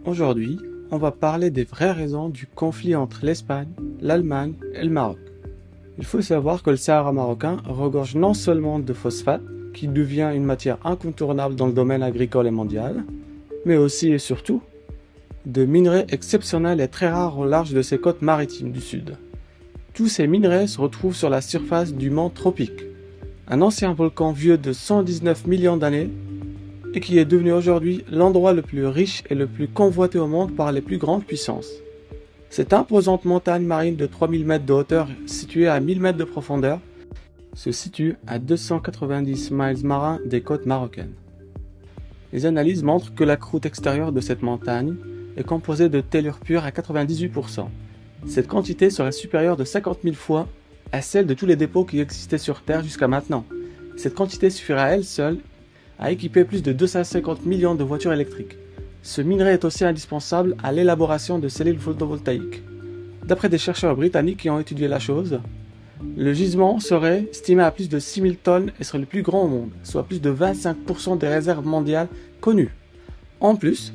Aujourd'hui, on va parler des vraies raisons du conflit entre l'Espagne, l'Allemagne et le Maroc. Il faut savoir que le Sahara marocain regorge non seulement de phosphate, qui devient une matière incontournable dans le domaine agricole et mondial, mais aussi et surtout de minerais exceptionnels et très rares au large de ses côtes maritimes du sud. Tous ces minerais se retrouvent sur la surface du mont Tropique, un ancien volcan vieux de 119 millions d'années et qui est devenu aujourd'hui l'endroit le plus riche et le plus convoité au monde par les plus grandes puissances. Cette imposante montagne marine de 3000 mètres de hauteur, située à 1000 mètres de profondeur, se situe à 290 miles marins des côtes marocaines. Les analyses montrent que la croûte extérieure de cette montagne est composée de tellure pure à 98%. Cette quantité serait supérieure de 50 000 fois à celle de tous les dépôts qui existaient sur Terre jusqu'à maintenant. Cette quantité suffirait à elle seule à équiper plus de 250 millions de voitures électriques. Ce minerai est aussi indispensable à l'élaboration de cellules photovoltaïques. D'après des chercheurs britanniques qui ont étudié la chose, le gisement serait estimé à plus de 6000 tonnes et serait le plus grand au monde, soit plus de 25% des réserves mondiales connues. En plus,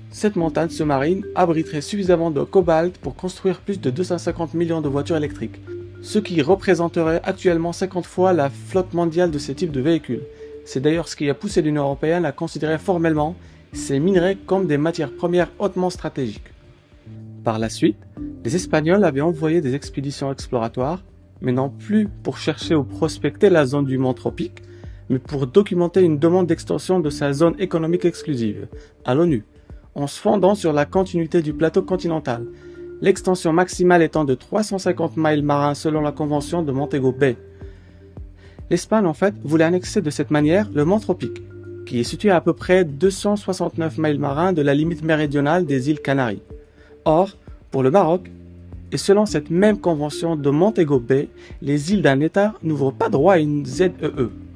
cette montagne sous-marine abriterait suffisamment de cobalt pour construire plus de 250 millions de voitures électriques, ce qui représenterait actuellement 50 fois la flotte mondiale de ce type de véhicules. C'est d'ailleurs ce qui a poussé l'Union européenne à considérer formellement ces minerais comme des matières premières hautement stratégiques. Par la suite, les Espagnols avaient envoyé des expéditions exploratoires, mais non plus pour chercher ou prospecter la zone du mont Tropique, mais pour documenter une demande d'extension de sa zone économique exclusive, à l'ONU, en se fondant sur la continuité du plateau continental, l'extension maximale étant de 350 miles marins selon la convention de Montego Bay. L'Espagne, en fait, voulait annexer de cette manière le mont Tropique, qui est situé à peu près 269 miles marins de la limite méridionale des îles Canaries. Or, pour le Maroc, et selon cette même convention de Montego Bay, les îles d'un État n'ouvrent pas droit à une ZEE,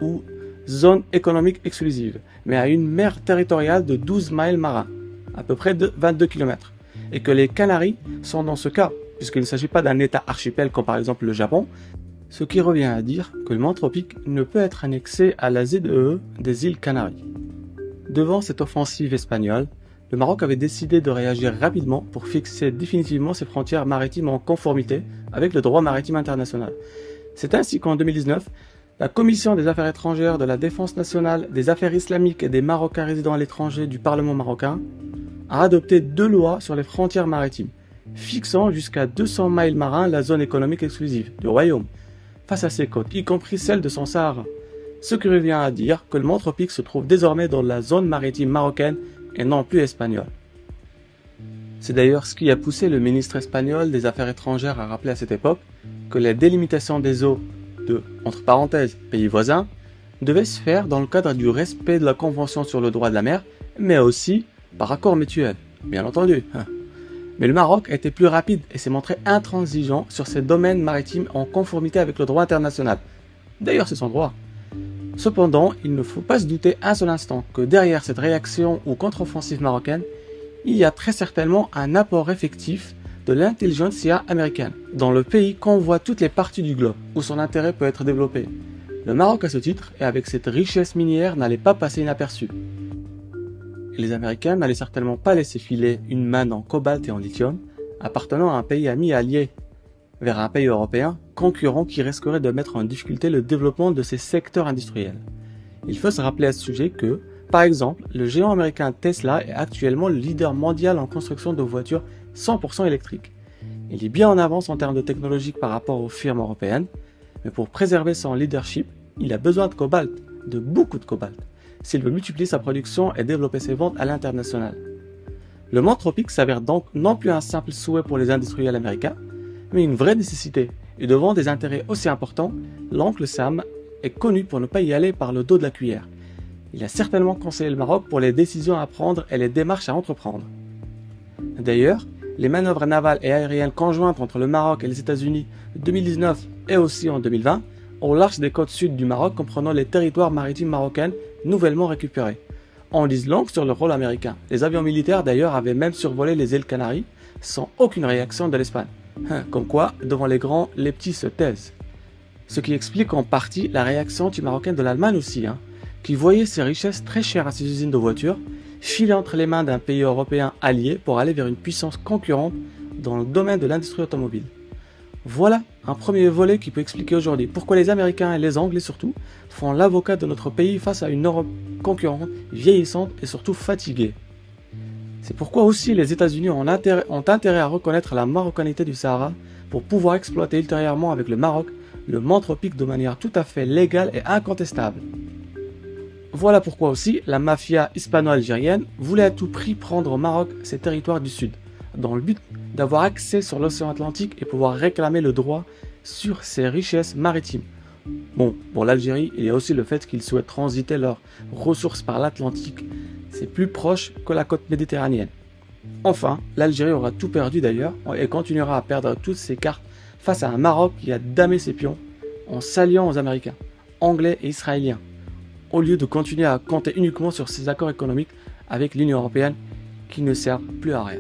ou zone économique exclusive, mais à une mer territoriale de 12 miles marins, à peu près de 22 km, et que les Canaries sont dans ce cas, puisqu'il ne s'agit pas d'un État archipel comme par exemple le Japon, ce qui revient à dire que le mont Tropique ne peut être annexé à la ZEE des îles Canaries. Devant cette offensive espagnole, le Maroc avait décidé de réagir rapidement pour fixer définitivement ses frontières maritimes en conformité avec le droit maritime international. C'est ainsi qu'en 2019, la Commission des affaires étrangères, de la défense nationale, des affaires islamiques et des Marocains résidant à l'étranger du Parlement marocain a adopté 2 lois sur les frontières maritimes, fixant jusqu'à 200 miles marins la zone économique exclusive du royaume, face à ses côtes, y compris celle de son Sahara. Ce qui revient à dire que le mont Tropique se trouve désormais dans la zone maritime marocaine et non plus espagnole. C'est d'ailleurs ce qui a poussé le ministre espagnol des Affaires étrangères à rappeler à cette époque que la délimitation des eaux de, entre parenthèses, pays voisins, devait se faire dans le cadre du respect de la Convention sur le droit de la mer, mais aussi par accord mutuel, bien entendu. Mais le Maroc a été plus rapide et s'est montré intransigeant sur ces domaines maritimes en conformité avec le droit international. D'ailleurs, c'est son droit. Cependant, il ne faut pas se douter un seul instant que derrière cette réaction ou contre-offensive marocaine, il y a très certainement un apport effectif de l'intelligentsia américaine, dans le pays convoite toutes les parties du globe où son intérêt peut être développé. Le Maroc à ce titre, et avec cette richesse minière, n'allait pas passer inaperçu. Et les Américains n'allaient certainement pas laisser filer une manne en cobalt et en lithium, appartenant à un pays ami allié, vers un pays européen, concurrent qui risquerait de mettre en difficulté le développement de ces secteurs industriels. Il faut se rappeler à ce sujet que, par exemple, le géant américain Tesla est actuellement le leader mondial en construction de voitures 100% électriques. Il est bien en avance en termes de technologie par rapport aux firmes européennes, mais pour préserver son leadership, il a besoin de cobalt, de beaucoup de cobalt, s'il veut multiplier sa production et développer ses ventes à l'international. Le mont Tropique s'avère donc non plus un simple souhait pour les industriels américains, mais une vraie nécessité, et devant des intérêts aussi importants, l'oncle Sam est connu pour ne pas y aller par le dos de la cuillère. Il a certainement conseillé le Maroc pour les décisions à prendre et les démarches à entreprendre. D'ailleurs, les manœuvres navales et aériennes conjointes entre le Maroc et les États-Unis en 2019 et aussi en 2020 au large des côtes sud du Maroc comprenant les territoires maritimes marocains nouvellement récupérés. En disent long sur le rôle américain. Les avions militaires d'ailleurs avaient même survolé les îles Canaries sans aucune réaction de l'Espagne. Comme quoi, devant les grands, les petits se taisent. Ce qui explique en partie la réaction anti-marocaine de l'Allemagne aussi, qui voyait ses richesses très chères à ses usines de voitures, filer entre les mains d'un pays européen allié pour aller vers une puissance concurrente dans le domaine de l'industrie automobile. Voilà un premier volet qui peut expliquer aujourd'hui pourquoi les Américains et les Anglais surtout font l'avocat de notre pays face à une Europe concurrente, vieillissante et surtout fatiguée. C'est pourquoi aussi les États-Unis ont intérêt à reconnaître la marocanité du Sahara pour pouvoir exploiter ultérieurement avec le Maroc le mont tropique de manière tout à fait légale et incontestable. Voilà pourquoi aussi la mafia hispano-algérienne voulait à tout prix prendre au Maroc ses territoires du sud, dans le but d'avoir accès sur l'océan Atlantique et pouvoir réclamer le droit sur ses richesses maritimes. Bon, pour l'Algérie, il y a aussi le fait qu'ils souhaitent transiter leurs ressources par l'Atlantique. C'est plus proche que la côte méditerranéenne. Enfin, l'Algérie aura tout perdu d'ailleurs et continuera à perdre toutes ses cartes face à un Maroc qui a damé ses pions en s'alliant aux Américains, Anglais et Israéliens, au lieu de continuer à compter uniquement sur ses accords économiques avec l'Union européenne qui ne servent plus à rien.